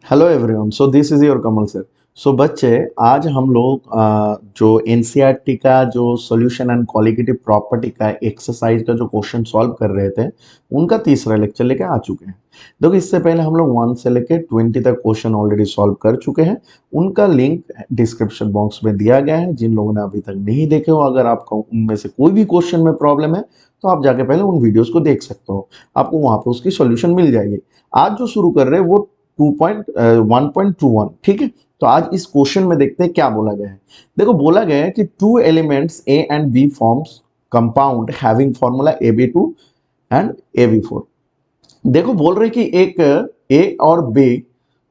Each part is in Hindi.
Hello everyone, so this is your Kamal sir. So बच्चे, आज हम लोग जो एनसीईआरटी का जो सॉल्यूशन एंड क्वालिटेटिव प्रॉपर्टी का एक्सरसाइज का जो क्वेश्चन सॉल्व कर रहे थे, उनका तीसरा लेक्चर लेके आ चुके हैं। देखो, इससे पहले हम लोग 1 से लेके 20 तक क्वेश्चन ऑलरेडी सॉल्व कर चुके हैं। उनका लिंक डिस्क्रिप्शन बॉक्स में दिया गया है। जिन लोगों ने अभी तक नहीं देखे हो, अगर आपका उनमें से कोई भी क्वेश्चन में प्रॉब्लम है तो आप जाके पहले उन वीडियोस को देख सकते हो, आपको वहां पे उसकी सॉल्यूशन मिल जाएगी। आज जो शुरू कर रहे हैं वो 1.21, ठीक है। तो आज इस क्वेश्चन में देखते हैं क्या बोला गया है। देखो, बोला गया है कि two elements A and B forms compound having formula AB2 and AB4। देखो, बोल रहे कि एक ए और बी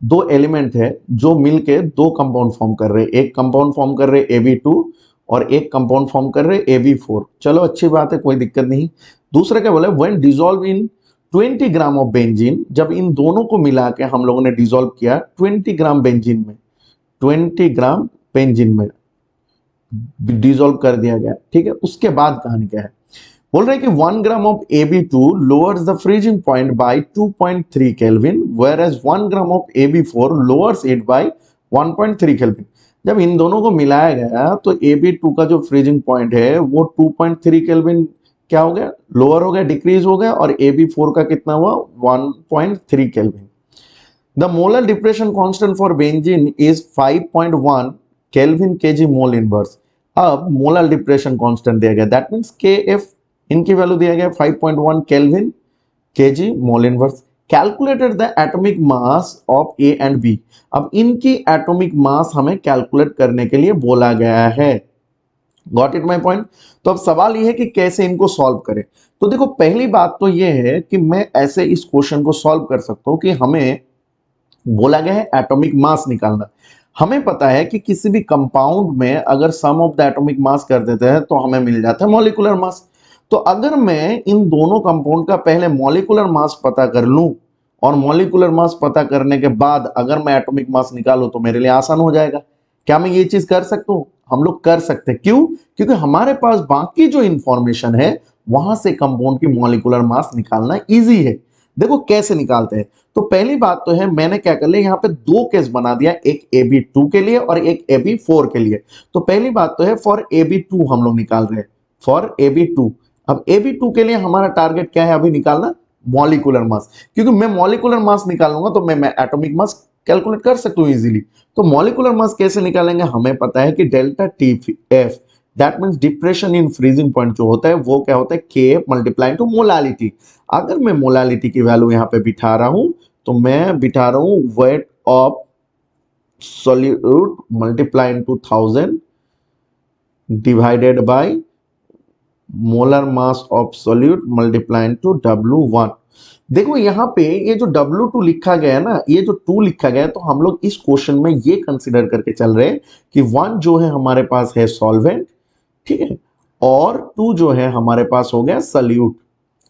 दो एलिमेंट है जो मिलके दो कंपाउंड फॉर्म कर रहे हैं। एक कंपाउंड फॉर्म कर रहे AB2 और एक कंपाउंड फॉर्म कर रहे AB4। चलो, अच्छी बात है, कोई दिक्कत नहीं। दूसरा क्या बोला, when dissolve in 20 gram of benzene, जब इन दोनों को मिला के हम लोगों ने डिसॉल्व किया 20 ग्राम बेंजीन में, 20 ग्राम बेंजीन में डिसॉल्व कर दिया गया, ठीक है। उसके बाद कहानी क्या है, बोल रहे हैं कि 1 gram of AB2 lowers the freezing point by 2.3 Kelvin, whereas 1 gram of AB4 lowers it by 1.3 Kelvin। जब इन दोनों को मिलाया गया तो AB2 का जो फ्रीजिंग पॉइंट है वो 2.3 केल्विन क्या हो गया, लोअर हो गया, डिक्रीज हो गया। और AB4 का कितना हुआ, 1.3 kelvin. The molar depression constant for benzene is 5.1 kelvin KG mole inverse. अब मोलर डिप्रेशन कांस्टेंट दिया गया, दैट मींस KF, इनकी वैल्यू दिया गया 5.1 kelvin KG mole inverse. Calculated the atomic mass of A and B. अब इनकी एटॉमिक मास हमें कैलकुलेट करने के लिए बोला गया है। Got it my point. तो अब सवाल यह है कि कैसे इनको सॉल्व करें। तो देखो, पहली बात तो यह है कि मैं ऐसे इस क्वेश्चन को सॉल्व कर सकता हूं कि हमें बोला गया है एटॉमिक मास निकालना। हमें पता है कि किसी भी कंपाउंड में अगर सम ऑफ द एटॉमिक मास कर देते हैं तो हमें मिल जाता है मॉलिक्यूलर मास। तो अगर मैं इन दोनों कंपाउंड का पहले मॉलिक्यूलर मास पता कर लूं और मॉलिक्यूलर मास पता करने के बाद अगर मैं एटॉमिक मास निकालूं तो मेरे लिए आसान हो जाएगा। क्या मैं ये चीज कर सकता हूं? हम लोग कर सकते हैं। क्यों? क्योंकि हमारे पास बाकी जो इंफॉर्मेशन है वहां से कंपाउंड की मॉलिक्यूलर मास निकालना इजी है। देखो कैसे निकालते हैं। तो पहली बात तो है, मैंने क्या कर लिया, यहाँ पे दो केस बना दिया, एक AB2 के लिए और एक AB4 के लिए। तो पहली बात तो है फॉर AB2 हम लोग निकाल रहे हैं, फॉर AB2। अब AB2 के लिए हमारा टारगेट क्या है अभी निकालना, मॉलिक्यूलर मास। क्योंकि मैं मॉलिक्यूलर मास निकालूंगा तो मैं एटॉमिक मास कैलकुलेट कर सकता हूं इजीली। तो मॉलिक्यूलर मास कैसे निकालेंगे, हमें पता है कि delta TF, that means depression in freezing point जो होता है वो क्या होता है, KF मल्टीप्लाई टू मोलालिटी। अगर मैं मोलालिटी की वैल्यू यहां पे बिठा रहा हूं तो मैं बिठा रहा हूं weight of solute multiply two 1000 divided by molar mass of solute multiply two W1। देखो यहां पे ये जो W2 लिखा गया है ना, ये जो 2 लिखा गया है, तो हम लोग इस क्वेश्चन में ये कंसीडर करके चल रहे हैं कि 1 जो है हमारे पास है सॉल्वेंट, ठीक है, और 2 जो है हमारे पास हो गया सॉल्यूट।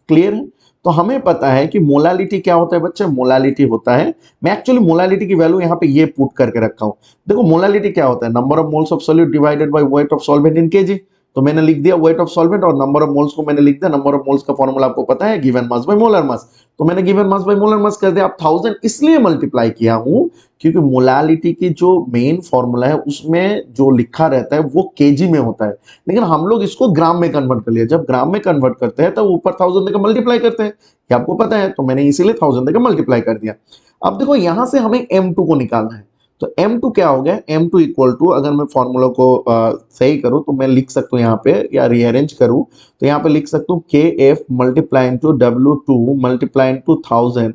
क्लियर है? तो हमें पता है कि मोलालिटी क्या होता है बच्चे, मोलालिटी होता है, मैं एक्चुअली मोलालिटी की वैल्यू यहां पे ये पुट करके रखा हूं। देखो मोलालिटी क्या होता है, number of moles of solute divided by weight of solvent in KG. तो मैंने लिख दिया वेट ऑफ सॉल्वेंट और नंबर ऑफ मोल्स को मैंने लिख दिया, नंबर ऑफ मोल्स का फॉर्मूला आपको पता है, given mass by molar mass. तो मैंने given mass by molar mass कर दिया। अब 1000 इसलिए मल्टीप्लाई किया हूं क्योंकि मोलालिटी की जो मेन फॉर्मूला है उसमें जो लिखा रहता है वो केजी में होता है, लेकिन हम लोग इसको ग्राम में कन्वर्ट कर लिया। जब ग्राम में कन्वर्ट करते हैं तो ऊपर 1000 देकर मल्टीप्लाई करते हैं, ये आपको पता है, तो मैंने इसीलिए 1000 देकर मल्टीप्लाई कर दिया। अब देखो यहां से हमें M2 को निकालना है। तो M2 क्या हो गया, M2 इक्वल टू, अगर मैं फॉर्मूला को सही करूं तो मैं लिख सकता हूं यहाँ पे, या रीअरेंज करूं तो यहाँ पे लिख सकता हूं KF multiplying to W2 multiplying to 1000,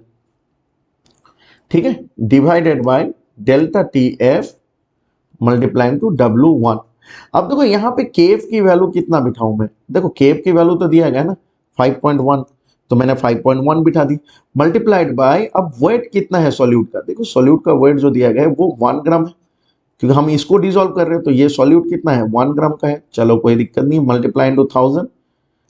ठीक है, divided by delta TF multiplying to W1। अब देखो यहाँ पे KF की वैल्यू कितना बिठाऊं मैं, देखो KF की वैल्यू तो दिया गया ना 5.1, तो मैंने 5.1 बिठा दी, मल्टीप्लाइड बाय, अब वेट कितना है सॉल्यूट का, देखो सॉल्यूट का वेट जो दिया गया है वो 1 ग्राम है, क्योंकि हम इसको डिसॉल्व कर रहे हैं तो ये सॉल्यूट कितना है 1 ग्राम का है। चलो कोई दिक्कत नहीं, मल्टीप्लाई टू 1000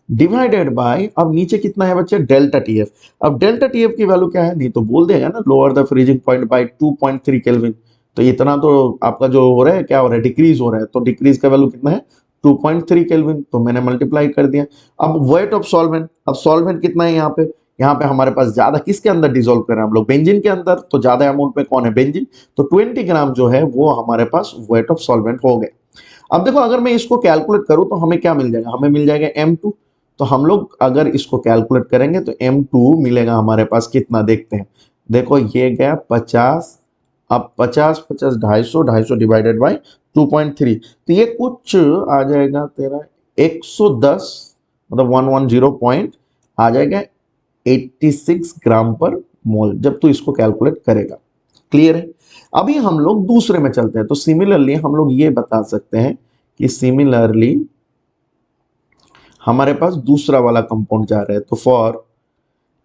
डिवाइडेड बाय, अब नीचे कितना है बच्चे, डेल्टा TF। अब डेल्टा TF की वैल्यू क्या है, नहीं तो बोल देगा ना, lower the freezing point by 2.3 kelvin. तो इतना तो आपका जो हो रहा है, क्या हो रहा है, डिक्रीज हो रहा है, तो डिक्रीज का वैल्यू कितना है 2.3 केल्विन, तो मैंने मल्टीप्लाई कर दिया। अब वेट ऑफ सॉल्वेंट, अब सॉल्वेंट कितना है यहाँ पे, यहाँ पे हमारे पास ज्यादा किसके अंदर डिसॉल्व कर रहे हैं हम लोग, बेंजीन के अंदर, तो ज्यादा अमाउंट में कौन है, बेंजीन। तो 20 ग्राम जो है वो हमारे पास वेट ऑफ सॉल्वेंट हो गए। अब देखो अगर मैं इसको कैलकुलेट करूं तो हमें क्या मिल जाएगा, हमें मिल जाएगा M2। तो हम लोग अगर इसको कैलकुलेट करेंगे तो M2 मिलेगा हमारे पास कितना, देखते हैं। देखो ये गया 50, अब 50 50 250, 250 डिवाइडेड बाई 2.3, तो ये कुछ आ जाएगा तेरा 110, मतलब 110 पॉइंट आ जाएगा 86 ग्राम पर मोल, जब तू इसको कैलकुलेट करेगा। क्लियर है। अभी हम लोग दूसरे में चलते हैं, तो सिमिलरली हम लोग ये बता सकते हैं कि सिमिलरली हमारे पास दूसरा वाला कंपाउंड जा रहा है, तो फॉर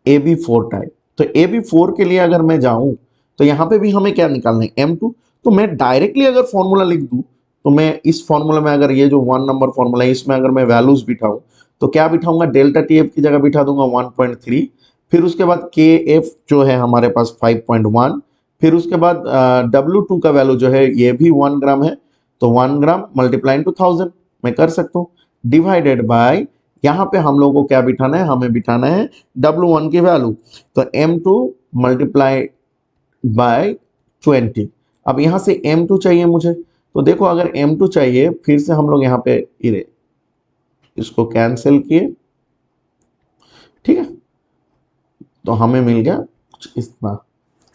AB4 टाइप, तो AB4 के लिए अगर मैं जाऊं तो यहां पे भी हमें क्या निकालना है, M2। तो मैं डायरेक्टली अगर फॉर्मूला लिख दूं तो मैं इस फॉर्मूला में अगर ये जो 1 नंबर फॉर्मूला है इसमें अगर मैं वैल्यूज बिठाऊं तो क्या बिठाऊंगा, डेल्टा TF की जगह बिठा दूंगा 1.3, फिर उसके बाद KF जो है हमारे पास 5.1, फिर उसके बाद W2 का वैल्यू जो है ये भी 1 ग्राम है, तो 1 ग्राम मल्टीप्लाई टू 1000 मैं कर सकता हूँ, डिवाइडेड बाय यहाँ पे हम लोगों को क्या बिठाना है, हमें बिठाना है W1 की वैल्यू, तो M2 मल्टीप्लाई बाय 20। अब यहां से M2 चाहिए मुझे, तो देखो अगर M2 चाहिए, फिर से हम लोग यहाँ पे इसको कैंसिल किए, ठीक है, तो हमें मिल गया कुछ इतना,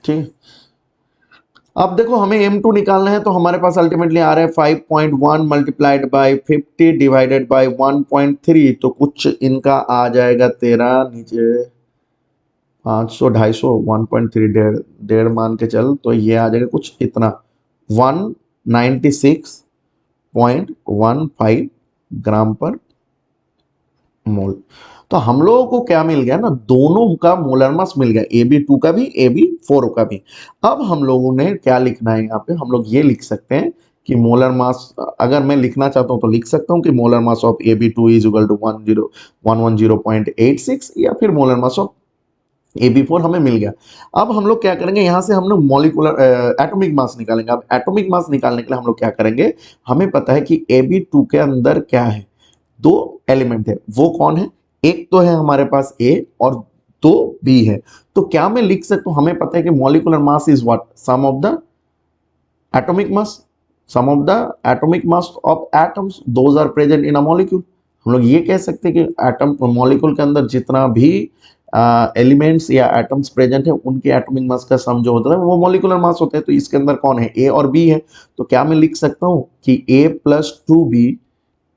ठीक है। अब देखो हमें M2 निकालना है, तो हमारे पास अल्टीमेटली आ रहा है 5.1 मल्टीप्लाइड बाय 50 डिवाइडेड बाय 1.3, तो कुछ इनका आ जाएगा तेरा नीचे 500 250 1.3 डेढ़ डेढ़ मान के चल, तो ये आ जाएगा कुछ इतना 196.15 ग्राम पर मोल। तो हम लोगों को क्या मिल गया ना, दोनों का मोलर मास मिल गया, AB2 का भी AB4 का भी। अब हम लोगों ने क्या लिखना है, यहाँ पे हम लोग ये लिख सकते हैं कि मोलर मास, अगर मैं लिखना चाहता हूं तो लिख सकता हूं कि molar mass of AB2 is equal to 110.86, या फिर मोलर मास ऑफ AB4 हमें मिल गया। अब हम लोग क्या करेंगे, यहां से हम लोग मॉलिक्यूलर एटॉमिक मास निकालेंगे। अब एटॉमिक मास निकालने के लिए हम लोग क्या करेंगे, हमें पता है कि AB2 के अंदर क्या है, दो एलिमेंट है, वो कौन है, एक तो है हमारे पास A और दो B है। तो क्या मैं लिख सकता हूं, हमें पता है कि molecular mass is what, sum of the atomic mass, sum of the atomic mass of atoms those are present in a molecule. हम लोग ये कह सकते हैं कि एटम मॉलिक्यूल के अंदर जितना भी एलिमेंट्स या एटम्स प्रेजेंट है उनके एटॉमिक मास का सम जो होता है वो मॉलिक्यूलर मास होता है। तो इसके अंदर कौन है, A और B है। तो क्या मैं लिख सकता हूं कि A plus 2B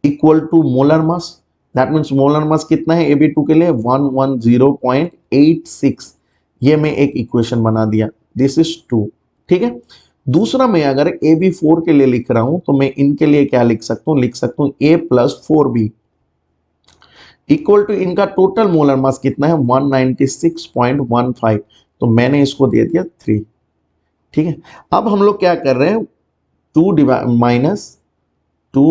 equal to molar mass, that means molar mass कितना है AB2 के लिए 110.86। ये मैं एक इक्वेशन बना दिया, दिस इज 2, ठीक है। दूसरा मैं अगर AB4 के लिए लिख रहा हूं तो मैं इनके लिए क्या लिख सकता हूं, लिख सकता हूं A plus 4B equal to इनका टोटल मोलर मास कितना है 196.15, तो मैंने इसको दे दिया 3, ठीक है। अब हम लोग क्या कर रहे हैं, 2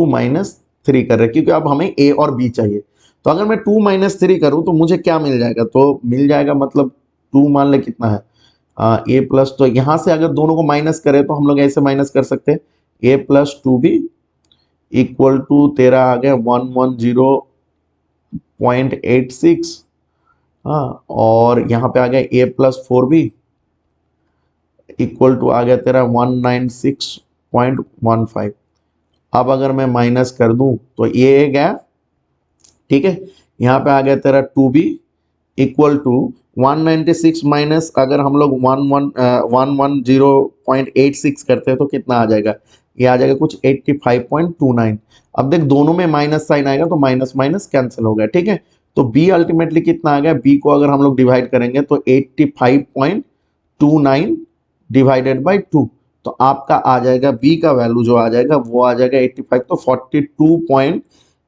माइनस 3 कर रहे हैं, क्योंकि अब हमें A और B चाहिए। तो अगर मैं 2 - 3 करूं तो मुझे क्या मिल जाएगा, तो मिल जाएगा मतलब 2 मान ले कितना है A प्लस, तो यहां से अगर दोनों को माइनस करें तो हम लोग ऐसे माइनस कर सकते हैं, A plus 2B equal to तेरा आ गया 110.86, हाँ, और यहाँ पे आ गया A plus 4B equal to आ गया तेरा 196.15। अब अगर मैं माइनस कर दूं तो ये गया, ठीक है। यहाँ पे आ गया तेरा 2B इक्वल टू 196 माइनस, अगर हम लोग 110.86 करते हैं तो कितना आ जाएगा, ये आ जाएगा कुछ 85.29। अब देख दोनों में माइनस साइन आएगा तो माइनस माइनस कैंसिल हो गया, ठीक है। तो B अल्टीमेटली कितना आ गया, B को अगर हम लोग डिवाइड करेंगे तो 85.29 डिवाइडेड बाई 2, तो आपका आ जाएगा B का वैल्यू जो आ जाएगा वो आ जाएगा 85, तो 42 पॉइंट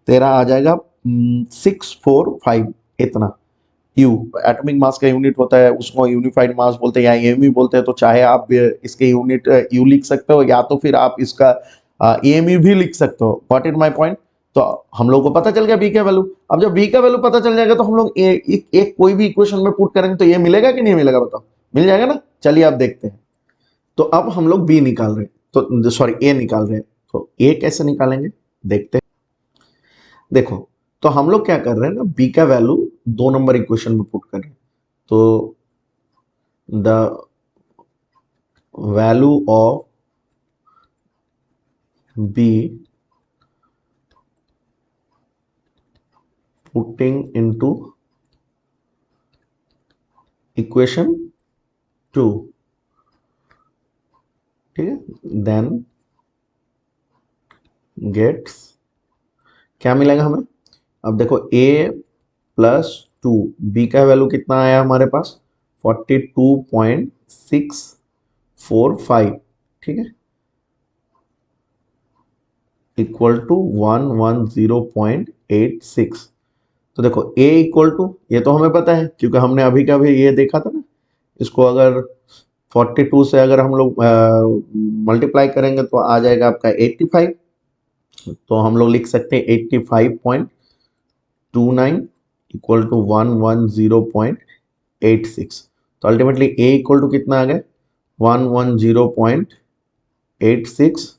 तेरा आ जाएगा 645 इतना। यू एटॉमिक मास का यूनिट होता है, उसको यूनिफाइड मास बोलते हैं या एमयू बोलते हैं। तो चाहे आप इसके यूनिट यू लिख सकते हो या तो फिर आप इसका एमयू भी लिख सकते हो। What is my point. तो हम लोग को पता चल गया बी का वैल्यू। अब जब बी का वैल्यू पता चल जाएगा तो हम लोग एक कोई भी इक्वेशन में पुट करेंगे तो ये मिलेगा कि नहीं मिलेगा, बताओ, मिल जाएगा ना। चलिए आप देखते हैं। तो अब हम लोग बी निकाल रहे हैं, तो सॉरी ए निकाल रहे हैं, तो ए कैसे निकालेंगे देखते हैं। देखो तो हम लोग क्या कर रहे हैं ना, बी का वैल्यू 2 नंबर इक्वेशन में पुट कर रहे हैं। तो the value of be putting into equation 2, ठीक है, देन गेट्स, क्या मिलेगा हमें? अब देखो a+2, b का वैल्यू कितना आया हमारे पास 42.645, ठीक है, इक्वल टू 110.86। तो देखो a इक्वल टू, ये तो हमें पता है क्योंकि हमने अभी का भी ये देखा था ना, इसको अगर 42 से अगर हम लोग मल्टीप्लाई करेंगे तो आ जाएगा आपका 85। तो हम लोग लिख सकते हैं 85.29 इक्वल टू 110.86। तो अल्टीमेटली a इक्वल टू कितना आ गया 110.86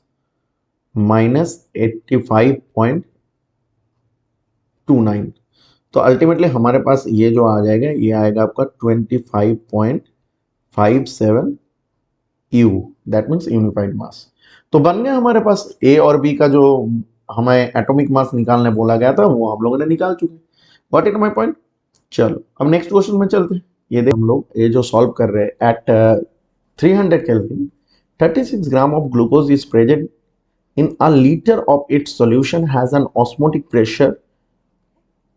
माइनस 85.29। तो अल्टीमेटली हमारे पास ये जो आ जाएगा ये आएगा आपका 25.57 यू, दैट मीन्स यूनिफाइड मास। तो बन गया हमारे पास ए और बी का जो हमें एटॉमिक मास निकालने बोला गया था वो हम लोगों ने निकाल चुके। What it my point. चलो अब नेक्स्ट क्वेश्चन में चलते हैं। ये देख हम लोग ये जो सॉल्व कर रहे हैं at 300 kelvin 36 gram of glucose is present in a liter of its solution has an osmotic pressure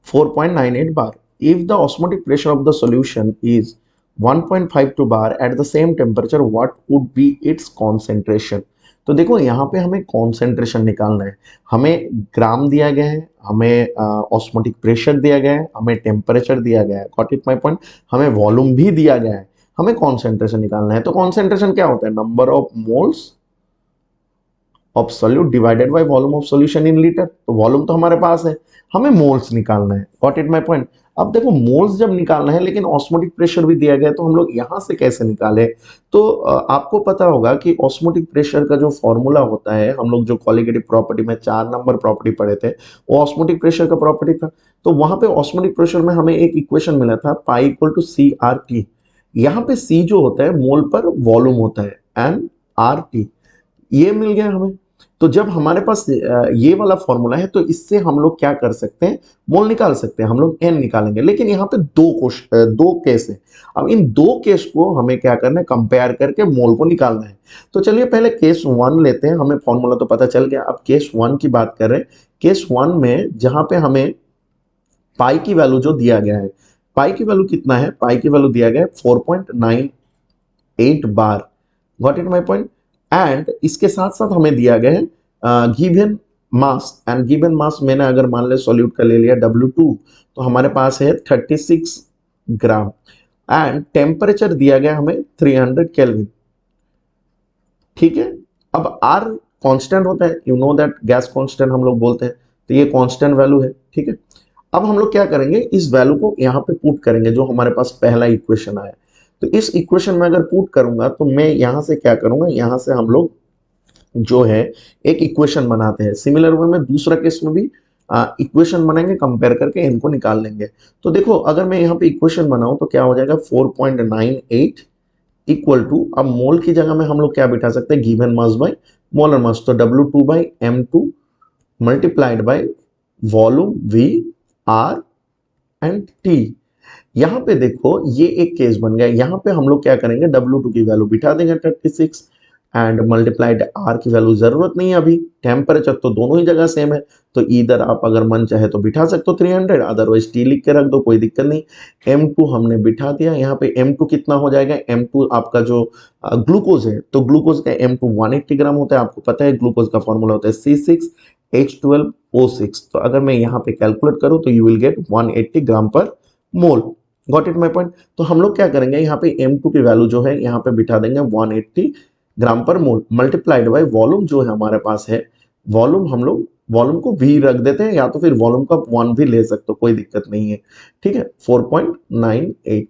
4.98 bar. If the osmotic pressure of the solution is 1.52 bar at the same temperature, what would be its concentration? तो देखो यहाँ पे हमें कॉन्सेंट्रेशन निकालना है। हमें ग्राम दिया गया है, हमें ऑस्मोटिक प्रेशर दिया गया है, हमें टेम्परेचर दिया गया है, गॉट इट माय पॉइंट, हमें वॉल्यूम भी दिया गया है, हमें कॉन्सेंट्रेशन निकालना है। तो कॉन्सेंट्रेशन क्या होता है? Number of moles of solute divided by volume of solution in litre. तो वॉल्यूम तो हमारे पास है, हमें मोल्स निकालना है। Got it my point. अब देखो मोल्स जब निकालना है लेकिन ऑस्मोटिक प्रेशर भी दिया गया है तो हम लोग यहां से कैसे निकाले? तो आपको पता होगा कि ऑस्मोटिक प्रेशर का जो फॉर्मूला होता है, हम लोग जो क्वालिटेटिव प्रॉपर्टी में 4 नंबर प्रॉपर्टी पढ़े थे वो ऑस्मोटिक प्रेशर का प्रॉपर्टी था। तो वहां पे ऑस्मोटिक प्रेशर में हमें एक इक्वेशन मिला था pi equal to C R T. यहाँ पे सी जो होता है मोल पर वॉल्यूम होता है, एन आर टी, ये मिल गया हमें। तो जब हमारे पास ये वाला फॉर्मूला है तो इससे हम लोग क्या कर सकते हैं? मोल निकाल सकते हैं, हम लोग एन निकालेंगे। लेकिन यहाँ पे दो केस है। अब इन दो केस को हमें क्या करना है? कंपेयर करके मोल को निकालना है। तो चलिए पहले केस 1 लेते हैं, हमें फॉर्मूला तो पता चल गया। अब केस 1 की बात करें, केस 1 में जहां पे हमें पाई की वैल्यू जो दिया गया है, पाई की वैल्यू कितना है? पाई की वैल्यू दिया गया है 4.98 bar. Got it my point. And इसके साथ साथ हमें दिया गया है given mass, and given mass मैंने अगर मान ले सॉल्यूट का ले लिया W2 तो हमारे पास है 36 ग्राम। एंड टेम्परेचर दिया गया हमें 300 केल्विन, ठीक है। अब R कांस्टेंट होता है, you know that, gas constant हम लोग बोलते हैं, तो ये कांस्टेंट वैल्यू है, ठीक है। अब हम लोग क्या करेंगे? इस वैल्यू को यहाँ पे पुट करेंगे जो हमारे पास पहला इक्वेशन आया। तो इस इक्वेशन में अगर पुट करूंगा तो मैं यहां से क्या करूंगा? यहां से हम लोग जो है एक इक्वेशन बनाते हैं। सिमिलर वे में दूसरा केस में भी इक्वेशन बनाएंगे, कंपेयर करके इनको निकाल लेंगे। तो देखो अगर मैं यहाँ पे इक्वेशन बनाऊं तो क्या हो जाएगा 4.98 इक्वल टू, अब मोल की जगह में हम लोग क्या बिठा सकते हैं? Given mass by molar mass. तो W2/M2 multiplied by volume V R and T। यहां पे देखो ये एक केस बन गया। यहां पे हम लोग क्या करेंगे? W2 की वैल्यू बिठा देंगे 36 एंड मल्टीप्लाइड R की वैल्यू जरूरत नहीं है अभी, टेम्परेचर तो दोनों ही जगह सेम है। तो इधर आप अगर मन चाहे तो बिठा सकते हो 300, अदरवाइज T लिख के रख दो, कोई दिक्कत नहीं। M2 हमने बिठा दिया। यहाँ पे M2 कितना हो जाएगा? M2 आपका जो ग्लूकोज है, तो ग्लूकोज का M2 180 ग्राम होता है। आपको पता है ग्लूकोज का फॉर्मूला होता है C6H12O6। तो अगर मैं यहाँ पे कैलकुलेट करूँ तो you will get 180 gram per mole. Got it my point. तो हम लोग क्या करेंगे? यहाँ पे M2 की वैल्यू जो है यहाँ पे बिठा देंगे 180 gram per mole multiplied by volume जो है हमारे पास है। वॉल्यूम हम लोग वॉल्यूम को V रख देते हैं, या तो फिर वॉल्यूम का 1 भी ले सकते हो, कोई दिक्कत नहीं है, ठीक है। 4.98।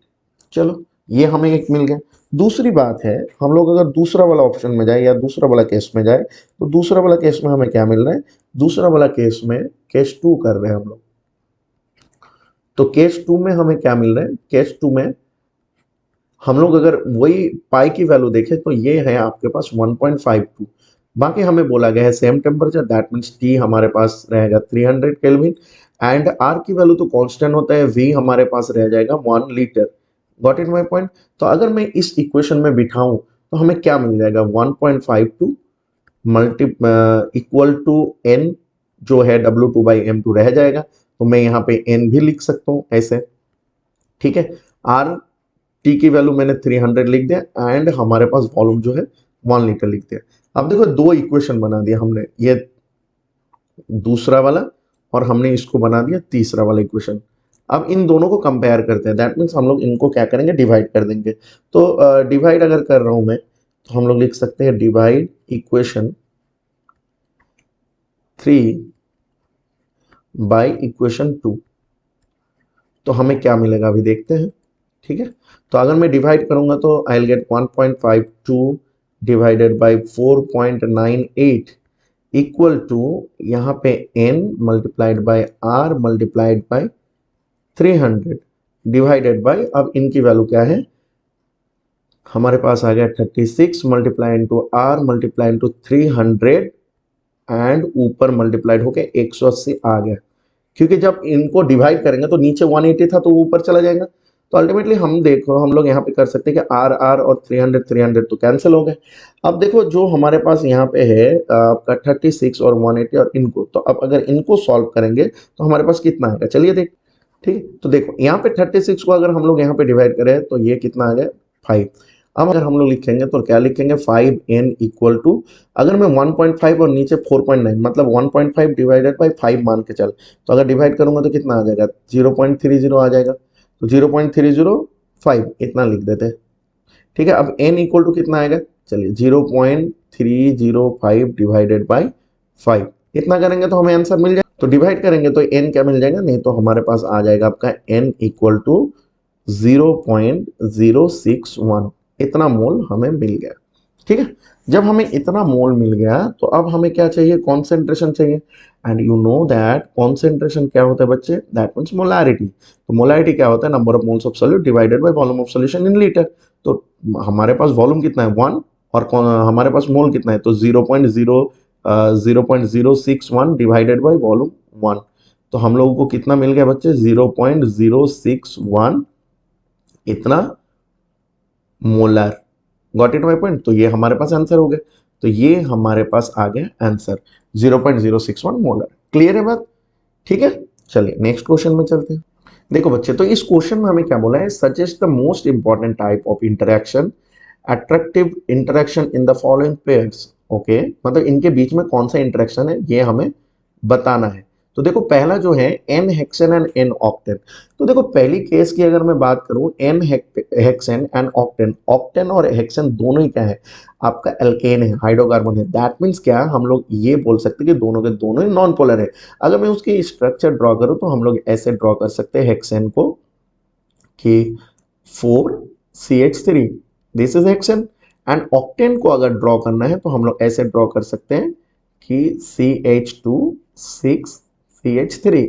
चलो ये हमें एक मिल गया। दूसरी बात है, हम लोग अगर दूसरा वाला ऑप्शन में जाए या दूसरा वाला केस में जाए तो दूसरा वाला केस में हमें क्या मिल रहा है? दूसरा वाला केस में केस 2 कर रहे हैं हम लोग। तो केस 2 में हमें क्या मिल रहा है? केस 2 में हम लोग अगर वही पाई की वैल्यू देखें तो ये है आपके पास 1.52। बाकी हमें बोला गया है same temperature, that means T हमारे पास रहेगा 300 केल्विन, एंड आर की वैल्यू तो कांस्टेंट होता है, वी हमारे पास रह जाएगा 1 litre. Got it my point. तो अगर मैं इस इक्वेशन में बिठाऊं तो हमें क्या मिल जाएगा, 1.52 मल्टी इक्वल टू एन जो है W2/M2 रह जाएगा, तो मैं यहाँ पे एन भी लिख सकता हूँ ऐसे, ठीक है। आर टी की वैल्यू मैंने 300 लिख दिया, एंड हमारे पास वॉल्यूम जो है 1 लीटर लिख दिया। अब देखो दो इक्वेशन बना दिया हमने, ये दूसरा वाला और हमने इसको बना दिया तीसरा वाला इक्वेशन। अब इन दोनों को कंपेयर करते हैं, दैट मीन्स हम लोग इनको क्या करेंगे, डिवाइड कर देंगे। तो डिवाइड अगर कर रहा हूं मैं तो हम लोग लिख सकते हैं डिवाइड इक्वेशन 3 बाई इक्वेशन 2। तो हमें क्या मिलेगा अभी देखते हैं, ठीक है। तो अगर मैं डिवाइड करूंगा तो I will get 1.52 divided by 4.98 equal to यहाँ पे n multiplied by r multiplied by 300 divided by, अब इनकी वैल्यू क्या है, हमारे पास आ गया 36 multiply into r multiply into 300 and ऊपर मल्टीप्लाइड होके 180 आ गया। क्योंकि जब इनको डिवाइड करेंगे तो नीचे 180 था तो वो ऊपर चला जाएगा। तो अल्टीमेटली हम देखो हम लोग यहाँ पे कर सकते हैं कि आर आर और 300 तो कैंसिल हो गए। अब देखो जो हमारे पास यहाँ पे है आपका 36 और 180 और इनको, तो अब अगर इनको सॉल्व करेंगे तो हमारे पास कितना आएगा, चलिए देख, ठीक है। तो देखो यहाँ पे 36 को अगर हम लोग यहाँ पे डिवाइड करें तो ये कितना आ गया 5। अब अगर हम लोग लिखेंगे तो क्या लिखेंगे, 5n इक्वल टू, अगर मैं 1.5 और नीचे 4.9 मतलब 1.5 डिवाइडेड बाई 5 मान के चल, तो अगर डिवाइड करूंगा तो कितना आ जाएगा, 0.30 आ जाएगा। तो 0.305 इतना लिख देते हैं, ठीक है। अब n इक्वल टू कितना आएगा, चलिए 0.305 डिवाइडेड बाई 5, इतना करेंगे तो हमें आंसर मिल जाएगा। तो डिवाइड करेंगे तो n क्या मिल जाएगा, नहीं तो हमारे पास आ जाएगा आपका n इक्वल टू 0.061, इतना मोल हमें मिल गया, ठीक है। जब हमें इतना मोल मिल गया तो अब हमें क्या चाहिए, कॉन्सेंट्रेशन चाहिए। And you know that concentration क्या होता है बच्चे, दैट मीन्स मोलैरिटी। तो मोलैरिटी क्या होता है, number of moles of solute divided by volume of solution in litre. तो हमारे पास वॉल्यूम कितना है 1 और हमारे पास मोल कितना है, तो 0.061 डिवाइडेड बाय वॉल्यूम 1। तो हम लोगों को कितना मिल गया बच्चे, 0.061 इतना molar. Got it my point. तो ये हमारे पास आंसर हो गया। तो ये हमारे पास आ गया आंसर 0.061 मोलर। क्लियर है बात, ठीक है। चलिए नेक्स्ट क्वेश्चन में चलते हैं। देखो बच्चे, तो इस क्वेश्चन में हमें क्या बोला है, suggest the most important type of interaction, attractive interaction in the following pairs. Okay, मतलब इनके बीच में कौन सा इंटरेक्शन है ये हमें बताना है। तो देखो पहला जो है N hexane and N octane. तो देखो पहली केस की अगर मैं बात करूं, N hexane and octane, octane और हेक्सेन दोनों ही क्या है, आपका एल्केन है, हाइड्रोकार्बन है। दैट मीन्स क्या, हम लोग ये बोल सकते हैं कि दोनों के दोनों ही नॉन पोलर है। अगर मैं उसकी स्ट्रक्चर ड्रॉ करूं तो हम लोग ऐसे ड्रॉ कर सकते हैं हेक्सेन को कि 4CH3, this is hexane. And octane को अगर ड्रॉ करना है तो हम लोग ऐसे ड्रॉ कर सकते हैं कि CH2 6CH3,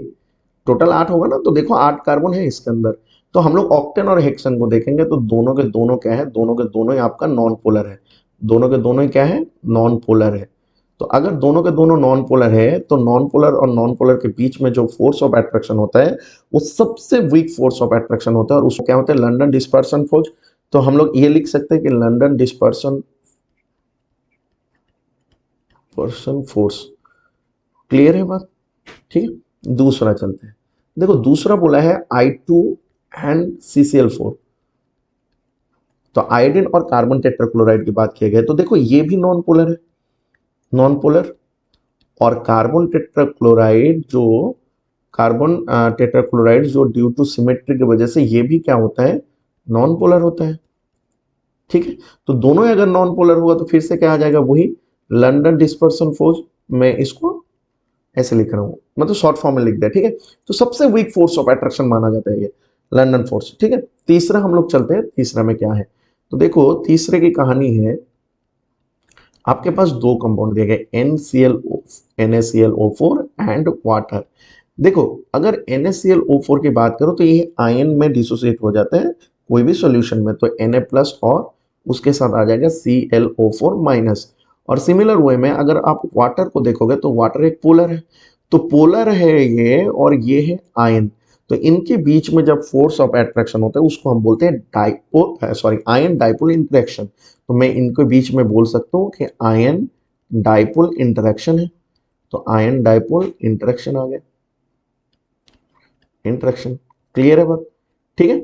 टोटल 8 होगा ना। तो देखो 8 कार्बन है इसके अंदर। तो हम लोग ऑक्टेन और हेक्सेन को देखेंगे तो दोनों के दोनों क्या है, दोनों के दोनों ही आपका नॉन पोलर है। दोनों के दोनों ही क्या है, नॉन पोलर है। तो अगर दोनों के दोनों नॉन पोलर है तो नॉन पोलर और नॉन पोलर के बीच में जो फोर्स ऑफ अट्रैक्शन होता है वो सबसे वीक फोर्स ऑफ अट्रैक्शन होता है, और उसको क्या होता है, लंदन डिस्पर्सन फोर्स। तो हम लोग ये लिख सकते हैं कि लंदन डिस्पर्सन फोर्स। क्लियर है बात, ठीक है। दूसरा चलते हैं। देखो दूसरा बोला है I2 एंड CCl4। तो आयोडीन और कार्बन टेट्राक्लोराइड की बात की गई, तो देखो ये भी नॉन पोलर है, नॉन पोलर। और कार्बन टेट्राक्लोराइड जो ड्यू टू सिमेट्री की वजह से ये भी क्या होता है, नॉन पोलर होता है, ठीक है। तो दोनों ही अगर नॉन पोलर होगा तो फिर से क्या आ जाएगा, वही लंदन डिस्पर्सन फोर्स। मैं इसको ऐसे लिख रहा हूं, मतलब शॉर्ट फॉर्म में लिख दिया, ठीक है। तो सबसे वीक फोर्स ऑफ अट्रैक्शन माना जाता है ये लंदन फोर्स, ठीक है। तीसरा हम लोग चलते हैं, तीसरा में क्या है। तो देखो तीसरे की कहानी है, आपके पास दो कंपाउंड दिए गए NaClO4 एंड वाटर। देखो अगर NaClO4 की बात करो तो ये आयन में डिसोसिएट हो जाता है कोई भी सॉल्यूशन में, तो Na+ और उसके साथ आ जाएगा ClO4-। और सिमिलर वे में अगर आप वाटर को देखोगे तो वाटर एक पोलर है, तो पोलर है ये और ये है आयन, तो इनके बीच में जब फोर्स ऑफ अट्रैक्शन होता है उसको हम बोलते हैं आयन डाइपोल इंटरेक्शन। तो मैं इनके बीच में बोल सकता हूँ कि आयन डाइपोल इंटरेक्शन है, तो आयन डाइपोल इंटरेक्शन आ गया, इंटरेक्शन। क्लियर है बात? ठीक है।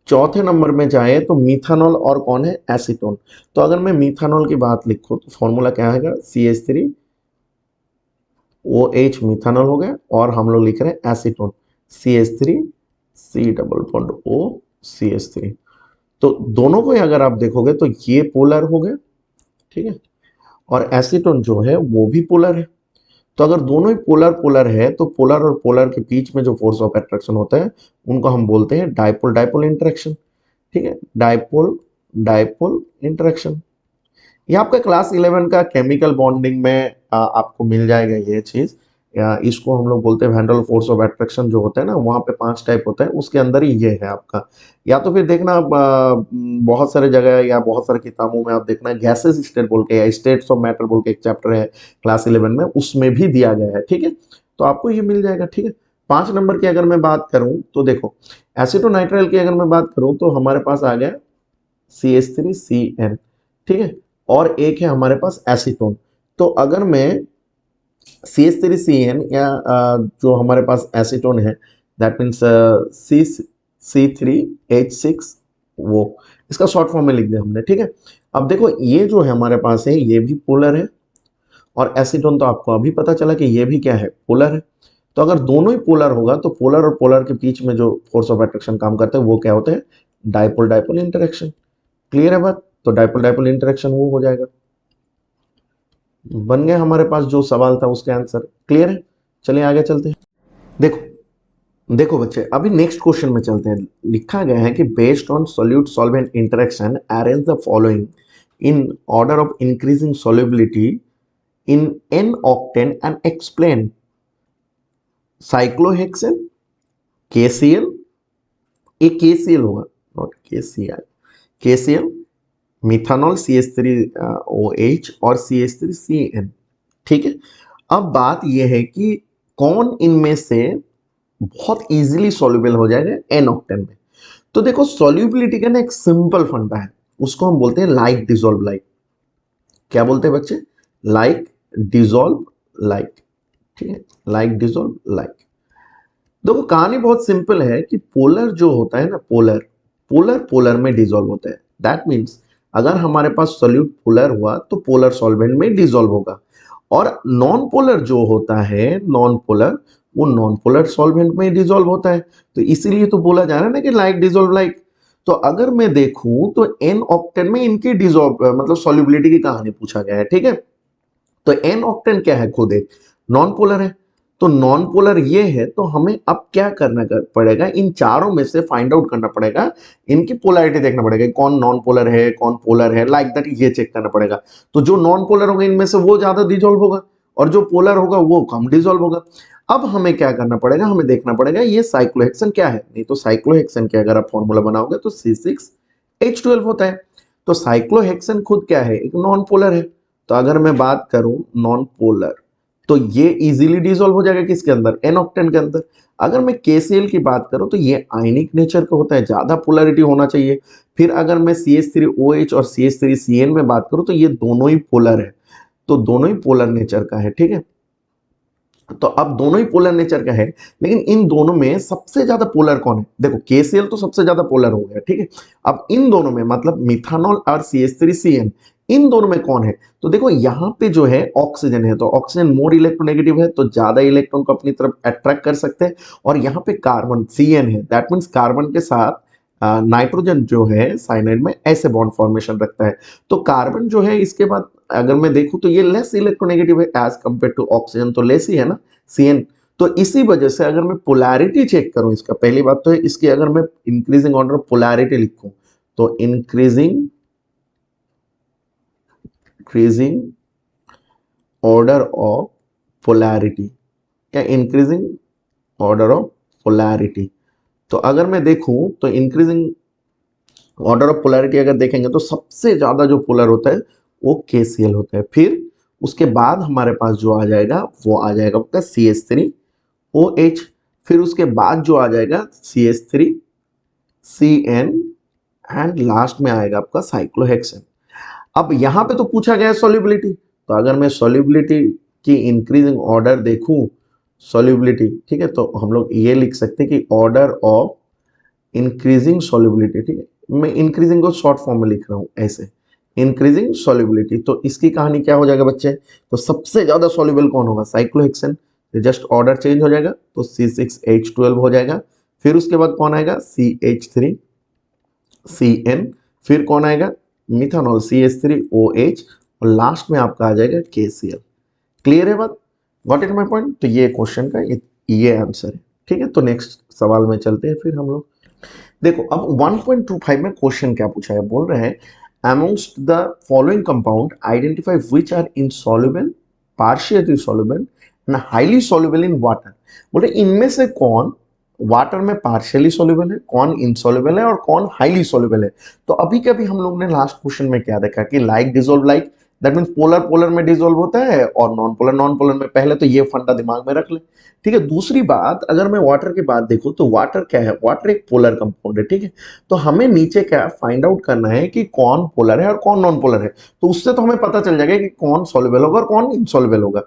चौथे नंबर में जाए तो मिथानॉल और कौन है, एसीटोन। तो अगर मैं मिथानॉल की बात लिखूं तो फॉर्मूला क्या आएगा, CH3OH मिथानॉल हो गया, और हम लोग लिख रहे हैं एसीटोन, CH3C++O CH3। तो दोनों को अगर आप देखोगे तो ये पोलर हो गए, ठीक है, और एसीटोन जो है वो भी पोलर है। तो अगर दोनों ही पोलर पोलर है तो पोलर और पोलर के बीच में जो फोर्स ऑफ अट्रैक्शन होता है उनको हम बोलते हैं डाइपोल डाइपोल इंटरेक्शन। ठीक है, डाइपोल डाइपोल इंटरेक्शन। ये आपका क्लास 11 का केमिकल बॉन्डिंग में आपको मिल जाएगा ये चीज। या इसको हम लोग बोलते हैं van der force of attraction, जो होता है ना वहाँ पे 5 टाइप होता है, उसके अंदर ही ये है आपका। या तो फिर देखना बहुत सारे जगह या बहुत सारे किताबों में आप देखना गैसेस स्टेट बोल के या स्टेट्स ऑफ मैटर बोल के एक चैप्टर है क्लास 11 में, उसमें भी दिया गया है। ठीक है, तो आपको ये मिल जाएगा। ठीक है, 5 नंबर की अगर मैं बात करूं तो देखो, एसीटोनाइट्राइल की अगर मैं बात करूं तो हमारे पास आ गया CH3CN। ठीक है, और एक है हमारे पास एसीटोन। तो अगर मैं CH3CN या जो हमारे पास एसीटोन है, दैट मीन्स C3H6, वो इसका शॉर्ट फॉर्म में लिख दिया हमने। ठीक है, अब देखो ये जो है हमारे पास है ये भी पोलर है, और एसीटोन तो आपको अभी पता चला कि ये भी क्या है, पोलर है। तो अगर दोनों ही पोलर होगा तो पोलर और पोलर के बीच में जो फोर्स ऑफ अट्रैक्शन काम करते हैं वो क्या होते हैं, डाइपोल डाइपोल इंटरेक्शन। क्लियर है बात? तो डाइपोल डाइपोल इंटरेक्शन वो हो जाएगा। बन गया हमारे पास जो सवाल था उसके आंसर। क्लियर है? चलिए आगे चलते हैं। देखो देखो बच्चे, अभी नेक्स्ट क्वेश्चन में चलते हैं। लिखा गया है कि based on solute solvent interaction arrange the following in order of increasing solubility in an octane and explain. Cyclohexane, KCl, ये KCl होगा, not KCl, KCl, methanol CH3OH और CH3CN। ठीक है, अब बात यह है कि कौन इनमें से बहुत इजीली सॉल्युबल हो जाएगा एन ऑक्टेन में। तो देखो सॉल्युबिलिटी का ना एक सिंपल फंडा है, उसको हम बोलते हैं लाइक डिसॉल्व लाइक। क्या बोलते हैं बच्चे? Like dissolve like. ठीक है, लाइक डिसॉल्व लाइक। देखो कहानी बहुत सिंपल है कि पोलर जो होता है ना, पोलर पोलर पोलर में डिसॉल्व होता है। दैट मीन्स अगर हमारे पास सोल्यूट पोलर हुआ तो पोलर सॉल्वेंट में डिसॉल्व होगा, और नॉन पोलर जो होता है, नॉन पोलर, वो नॉन पोलर सॉल्वेंट में डिसॉल्व होता है। तो इसीलिए तो बोला जा रहा है ना कि लाइक डिसॉल्व लाइक। तो अगर मैं देखूं तो एन ऑक्टेन में इनकी डिसॉल्व मतलब सॉल्युबिलिटी की कहानी पूछा गया है। ठीक है, तो एन ऑक्टेन क्या है, खुद एक नॉन पोलर है। तो नॉन पोलर ये है, तो हमें अब क्या करना पड़ेगा, इन चारों में से फाइंड आउट करना पड़ेगा, इनकी पोलैरिटी देखना पड़ेगा, कौन नॉन पोलर है कौन पोलर है, लाइक दैट ये चेक करना पड़ेगा। तो जो नॉन पोलर होगा इनमें से वो ज्यादा डिसॉल्व होगा, और जो पोलर होगा वो कम डिसॉल्व होगा। अब हमें क्या करना पड़ेगा, हमें देखना पड़ेगा ये साइक्लोहेक्सेन क्या है। नहीं तो साइक्लोहेक्सेन के अगर आप फॉर्मूला बनाओगे तो C6H12 होता है। तो साइक्लोहेक्सेन खुद क्या है, एक नॉन पोलर है। तो अगर मैं बात करूं नॉन पोलर, तो ये इजीली डिसॉल्व हो जाएगा किसके अंदर, एन ऑक्टेन के अंदर। अगर मैं KCl की बात करूं तो ये आयनिक नेचर का होता है, ज्यादा पोलैरिटी होना चाहिए। फिर अगर मैं CH3OH और CH3CN में बात करूं तो ये दोनों ही पोलर है, तो दोनों ही पोलर नेचर का है। ठीक है, तो अब दोनों ही पोलर नेचर का है, लेकिन इन दोनों में सबसे ज्यादा पोलर कौन है? देखो KCl तो सबसे ज्यादा पोलर हो गया। ठीक है, अब इन दोनों में मतलब मिथानॉल और CH3CN, इन दोनों में कौन है? तो देखो यहाँ पे जो है ऑक्सीजन है, तो ऑक्सीजन मोर इलेक्ट्रोनेगेटिव है, तो ज्यादा इलेक्ट्रॉन को अपनी तरफ अट्रैक्ट कर सकते हैं। और यहाँ पे कार्बन CN है, दैट मीन्स कार्बन के साथ नाइट्रोजन जो है साइनाइड में ऐसे बॉन्ड फॉर्मेशन रखता है। तो कार्बन जो है इसके बाद अगर मैं देखूं तो ये लेस इलेक्ट्रोनेगेटिव है एज कंपेयर टू ऑक्सीजन, तो लेस ही है ना CN। तो इसी वजह से अगर मैं पोलैरिटी चेक करूं इसका, पहली बात तो है इसकी, अगर मैं इंक्रीजिंग ऑर्डर ऑफ पोलैरिटी लिखूं तो इंक्रीजिंग ऑर्डर ऑफ पोलैरिटी या इंक्रीजिंग ऑर्डर ऑफ पोलैरिटी। तो अगर मैं देखूं तो इंक्रीजिंग ऑर्डर ऑफ पोलैरिटी अगर देखेंगे तो सबसे ज्यादा जो पोलर होता है वो KCl होता है। फिर उसके बाद हमारे पास जो आ जाएगा वो आ जाएगा आपका CH3OH। फिर उसके बाद जो आ जाएगा CH3CN एंड लास्ट में आएगा आपका साइक्लोहेक्सेन। अब यहां पे तो पूछा गया है सॉल्युबिलिटी, तो अगर मैं सॉल्युबिलिटी की इंक्रीजिंग ऑर्डर देखूं, सॉल्युबिलिटी, ठीक है, तो हम लोग ये लिख सकते हैं कि ऑर्डर ऑफ इंक्रीजिंग सॉल्युबिलिटी, ठीक है, मैं इंक्रीजिंग को शॉर्ट फॉर्म में लिख रहा हूं ऐसे, इंक्रीजिंग सॉल्युबिलिटी। तो इसकी कहानी क्या हो जाएगा बच्चे, तो सबसे ज्यादा सॉल्युबल कौन होगा, साइक्लोहेक्सेन। जस्ट ऑर्डर चेंज हो जाएगा तो C6H12 हो जाएगा। फिर उसके बाद कौन आएगा, CH3CN। फिर कौन आएगा, मिथानॉल CH3OH। और लास्ट में आपका आ जाएगा KCl। क्लियर है बात, गॉट इट माय पॉइंट। तो ये क्वेश्चन का ये आंसर है, ठीक है। तो नेक्स्ट सवाल में चलते हैं फिर हम लोग। देखो अब 1.25 में क्वेश्चन क्या पूछा है, बोल रहे हैं amongst the following compound identify which are insoluble, partially soluble and highly soluble in water। बोले इनमें से कौन वाटर में पार्शियली सोल्यूबल है, कौन इनसोल्यूबल है और कौन हाईली सोल्यूबल है। तो अभी कभी हम लोग ने लास्ट क्वेश्चन में क्या देखा कि like dissolve like, that means polar polar में डिसॉल्व होता है और नॉन पोलर में। पहले तो ये फंडा दिमाग में रख ले, ठीक है। दूसरी बात, अगर मैं वाटर की बात देखूं तो वाटर क्या है, वाटर एक पोलर कंपाउंड है, ठीक है। तो हमें नीचे क्या फाइंड आउट करना है कि कौन पोलर है और कौन नॉन पोलर है। तो उससे तो हमें पता चल जाएगा कि कौन सॉल्युबल होगा और कौन इनसॉल्युबल होगा।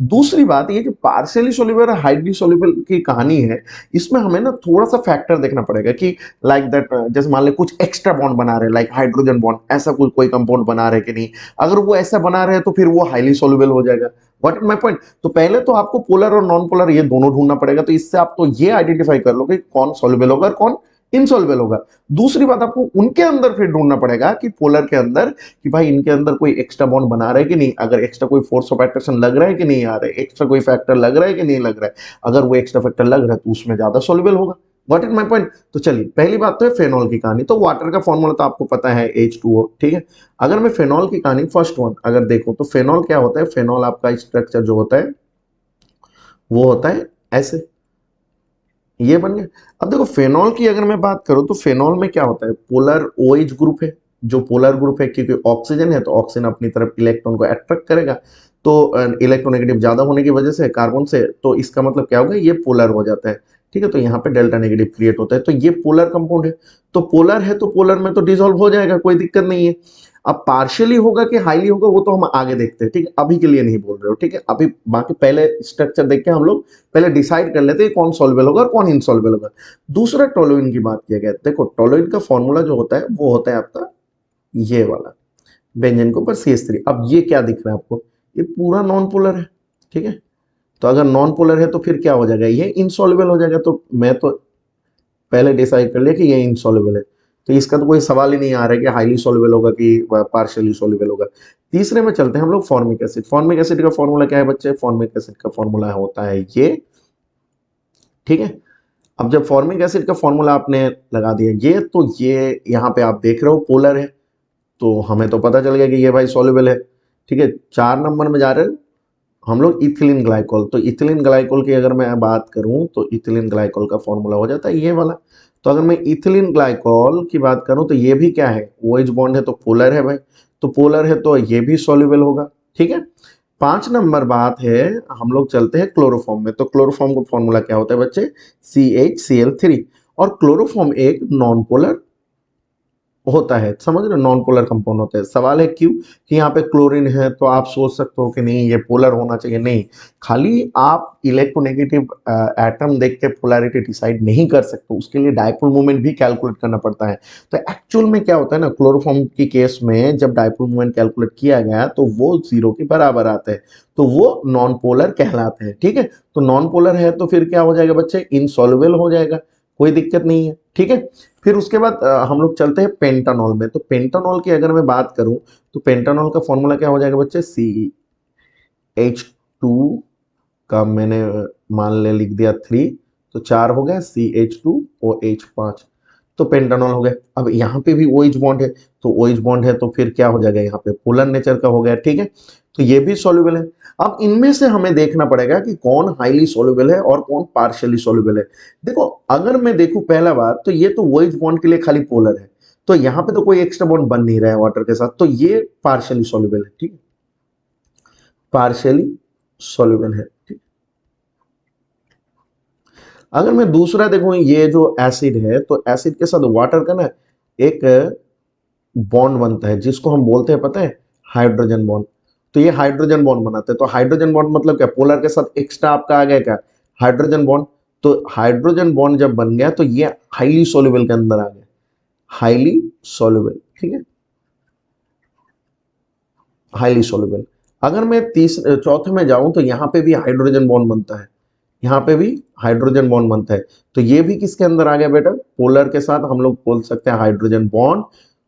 दूसरी बात ये कि पार्शियली सॉल्युबल और हाईली सॉल्युबल की कहानी है, इसमें हमें ना थोड़ा सा फैक्टर देखना पड़ेगा कि लाइक दैट, जैसे मान ले कुछ एक्स्ट्रा बॉन्ड बना रहे, लाइक हाइड्रोजन बॉन्ड, ऐसा कोई कंपाउंड बना रहे कि नहीं। अगर वो ऐसा बना रहे तो फिर वो हाईली सॉल्युबल हो जाएगा। What is my point. तो पहले तो आपको पोलर और नॉन पोलर ये दोनों ढूंढना पड़ेगा। तो इससे आप तो ये आइडेंटिफाई कर लो कि कौन सॉल्युबल होगा और कौन इनसॉल्युबल होगा। दूसरी बात, आपको उनके अंदर फिर ढूंढना पड़ेगा कि पोलर के अंदर कि भाई इनके अंदर कोई एक्स्ट्रा बॉन्ड बना रहा है कि नहीं, अगर एक्स्ट्रा कोई फोर्स ऑफ अट्रैक्शन लग रहा है कि नहीं आ रहा है, एक्स्ट्रा कोई फैक्टर लग रहा है कि नहीं लग रहा है। अगर वो एक्स्ट्रा फैक्टर लग रहा है तो उसमें ज्यादा सॉल्युबल होगा। What is my point. तो चलिए पहली बात तो है फेनॉल की कहानी। तो वाटर का फॉर्मूला तो आपको पता है H2O, ठीक है। अगर मैं फेनॉल की कहानी फर्स्ट वन अगर देखो तो फेनॉल क्या होता है, फेनॉल आपका स्ट्रक्चर जो होता है वो होता है ऐसे, ये बन गया। अब देखो फेनॉल की अगर मैं बात करूं तो फेनॉल में क्या होता है, पोलर OH ग्रुप है। जो पोलर ग्रुप है क्योंकि ऑक्सीजन है तो ऑक्सीजन अपनी तरफ इलेक्ट्रॉन को अट्रैक्ट करेगा। तो इलेक्ट्रोनेगेटिव ज्यादा होने की वजह से कार्बन से, तो इसका मतलब क्या होगा, ये पोलर हो जाता है, ठीक है। तो यहाँ पे डेल्टा नेगेटिव क्रिएट होता है। तो ये पोलर कंपाउंड है, तो पोलर है तो पोलर में तो डिसॉल्व हो जाएगा, कोई दिक्कत नहीं है। अब पार्शियली होगा कि हाईली होगा वो तो हम आगे देखते हैं, ठीक है, अभी के लिए नहीं बोल रहे हो, ठीक है। अभी बाकी पहले स्ट्रक्चर देख के हम लोग पहले डिसाइड कर लेते हैं कौन सॉल्युबल होगा और कौन इनसॉल्युबल होगा। दूसरा टोलुइन की बात किया गया, देखो टोलुइन का फॉर्मूला जो होता है वो होता है आपका ये वाला, बेंजीन के ऊपर CH3। अब ये क्या दिख रहा है आपको, ये पूरा नॉन पोलर है, ठीक है। तो अगर नॉन पोलर है तो फिर क्या हो जाएगा, ये इनसॉल्युबल हो जाएगा। तो मैं तो पहले डिसाइड कर लिया कि ये इनसॉल्युबल है। तो इसका तो कोई सवाल ही नहीं आ रहा है कि हाईली सॉल्युबल होगा कि पार्शियली सॉल्युबल होगा। तीसरे में चलते हैं हम लोग फॉर्मिक एसिड। फॉर्मिक एसिड का फॉर्मूला क्या है बच्चे, फॉर्मिक एसिड का फॉर्मूला होता है ये, ठीक है। अब जब फॉर्मिक एसिड का फॉर्मूला आपने लगा दिया ये, तो ये यहाँ पे आप देख रहे हो पोलर है, तो हमें तो पता चल गया कि ये भाई सॉल्युबल है, ठीक है। 4 नंबर में जा रहे हैं हम लोग इथिलीन ग्लाइकोल। तो इथिलीन ग्लाइकोल की अगर मैं बात करूं तो इथिलीन ग्लाइकोल का फॉर्मूला हो जाता है ये वाला। तो अगर मैं इथिलीन ग्लाइकोल की बात करूं तो ये भी क्या है, OH बॉन्ड है तो पोलर है भाई, तो पोलर है तो ये भी सॉल्युबल होगा, ठीक है। 5 नंबर बात है, हम लोग चलते हैं क्लोरोफॉर्म में। तो क्लोरोफॉर्म का फॉर्मूला क्या होता है बच्चे, CHCl3। और क्लोरोफॉर्म एक नॉन पोलर होता है, समझ रहे, नॉन पोलर कंपाउंड होता है। सवाल है क्यों, कि यहाँ पे क्लोरीन है तो आप सोच सकते हो कि नहीं ये पोलर होना चाहिए, नहीं, खाली आप इलेक्ट्रोनेगेटिव एटम देख के पोलैरिटी डिसाइड नहीं कर सकते, उसके लिए डायपोल मोमेंट भी कैलकुलेट करना पड़ता है। तो एक्चुअल में क्या होता है ना, क्लोरोफॉर्म की केस में जब डायपोल मोमेंट कैलकुलेट किया गया तो वो 0 के बराबर आता है, तो वो नॉन पोलर कहलाते हैं, ठीक है। तो नॉन पोलर है तो फिर क्या हो जाएगा बच्चे, इनसॉल्युबल हो जाएगा, कोई दिक्कत नहीं है, ठीक है। फिर उसके बाद हम लोग चलते हैं पेंटानॉल में। तो पेंटानॉल की अगर मैं बात करूं तो पेंटानॉल का फॉर्मूला क्या हो जाएगा बच्चे, CH2 का मैंने मान ले लिख दिया 3, तो 4 हो गया, CH2OH5, तो पेंटानॉल हो गया। अब यहाँ पे भी OH बॉन्ड है, तो OH बॉन्ड है तो फिर क्या हो जाएगा, यहाँ पे पोलर नेचर का हो गया, ठीक है। तो ये भी सॉल्युबल है। अब इनमें से हमें देखना पड़ेगा कि कौन हाईली सॉल्युबल है और कौन पार्शियली सॉल्युबल है। देखो अगर मैं देखूं पहला बात तो ये तो OH बॉन्ड के लिए खाली पोलर है, तो यहाँ पे तो कोई एक्स्ट्रा बॉन्ड बन नहीं रहा है वाटर के साथ, तो ये पार्शियली सॉल्युबल है, ठीक है, पार्शियली सॉल्युबल है, ठीक। अगर मैं दूसरा देखूं, ये जो एसिड है, तो एसिड के साथ वाटर का ना एक बॉन्ड बनता है जिसको हम बोलते हैं, पता है, हाइड्रोजन बॉन्ड। तो ये हाइड्रोजन बॉन्ड बनाते हैं। तो हाइड्रोजन बॉन्ड मतलब क्या, पोलर के साथ एक्स्ट्रा आपका आ गया क्या, हाइड्रोजन बॉन्ड। तो हाइड्रोजन बॉन्ड जब बन गया तो ये हाईली सॉल्युबल के अंदर आ गया, हाईली सॉल्युबल, ठीक है, हाईली सॉल्युबल। अगर मैं चौथे में जाऊं तो यहाँ पे भी हाइड्रोजन बॉन्ड बनता है, यहाँ पे भी हाइड्रोजन बॉन्ड बनता है। तो ये भी किसके अंदर आ गया बेटा, पोलर के साथ हम लोग बोल सकते हैं हाइड्रोजन बॉन्ड।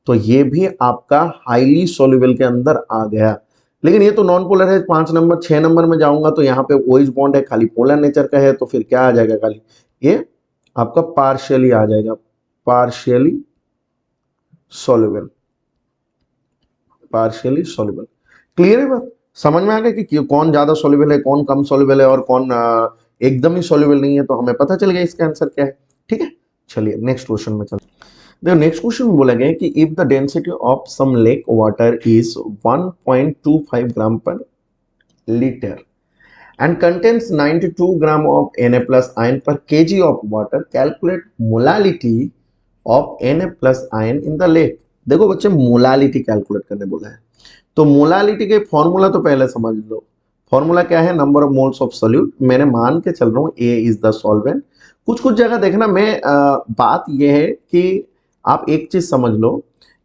तो ये भी आपका हाईली सॉल्युबल के अंदर आ गया। लेकिन ये तो नॉन पोलर है, 5 नंबर। 6 नंबर में जाऊंगा तो यहाँ पे ओइज बॉन्ड है, खाली पोलर नेचर का है, तो फिर क्या आ जाएगा, खाली ये आपका पार्शियली आ जाएगा, partially soluble, partially soluble. Clear है बात, समझ में आ गया कि कौन ज्यादा सॉल्युबल है, कौन कम सॉल्युबल है, और कौन एकदम ही सॉल्युबल नहीं है। तो हमें पता चल गया इसका आंसर क्या है, ठीक है। चलिए नेक्स्ट क्वेश्चन में चलते हैं। देखो नेक्स्ट क्वेश्चन में बोला गया है कि if the density of some lake water is 1.25 gram per litre and contains 92 gram of Na plus ion per kg of water, calculate molality of Na plus ion in the lake। देखो बच्चे, मोलालिटी कैलकुलेट करने बोला है, तो मोलालिटी के फॉर्मूला तो पहले समझ लो। फॉर्मूला क्या है, number of moles of solute. मैंने मान के चल रहा हूँ ए इज द सॉल्वेंट। कुछ कुछ जगह देखना, मैं बात यह है कि आप एक चीज समझ लो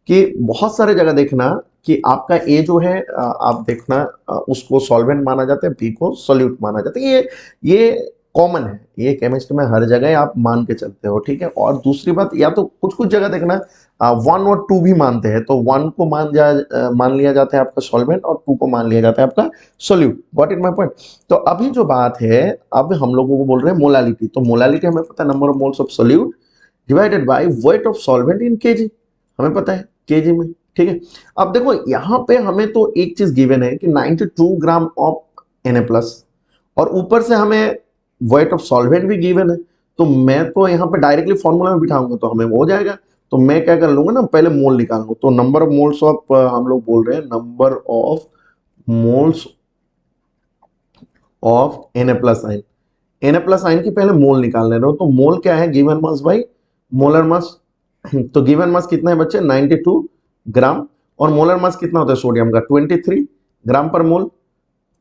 कि बहुत सारे जगह देखना कि आपका ए जो है, आप देखना, उसको सॉल्वेंट माना जाता है, बी को सोल्यूट माना जाता है। ये कॉमन है, ये केमिस्ट्री में हर जगह आप मान के चलते हो, ठीक है। और दूसरी बात, या तो कुछ कुछ जगह देखना 1 और 2 भी मानते हैं, तो 1 को मान लिया जाता है आपका सॉल्वेंट, और 2 को मान लिया जाता है आपका solute. Got it my point. तो अभी जो बात है, अब हम लोगों को बोल रहे हैं मोलालिटी। तो मोलालिटी हमें पता है, number of moles of solute divided by weight of solvent in KG, हमें पता है केजी में, ठीक है। अब देखो यहां पे हमें तो एक चीज गिवन है कि 92 ग्राम ऑफ Na प्लस, और ऊपर से हमें वेट ऑफ सॉल्वेंट भी गिवन है। तो मैं तो यहाँ पे डायरेक्टली फॉर्मूला में बिठाऊंगा तो हमें वो हो जाएगा। तो मैं क्या कर लूंगा ना, पहले मोल निकाल लूँ। तो नंबर ऑफ मोल्स ऑफ, हम लोग बोल रहे हैं number of moles of Na plus आइन। Na प्लस आइन की पहले मोल निकालने रहो। तो मोल क्या है, given mass by molar mass. तो गिवन मास कितना है बच्चे, 92 ग्राम। और मोलर मास कितना होता है सोडियम का, 23 ग्राम पर मोल,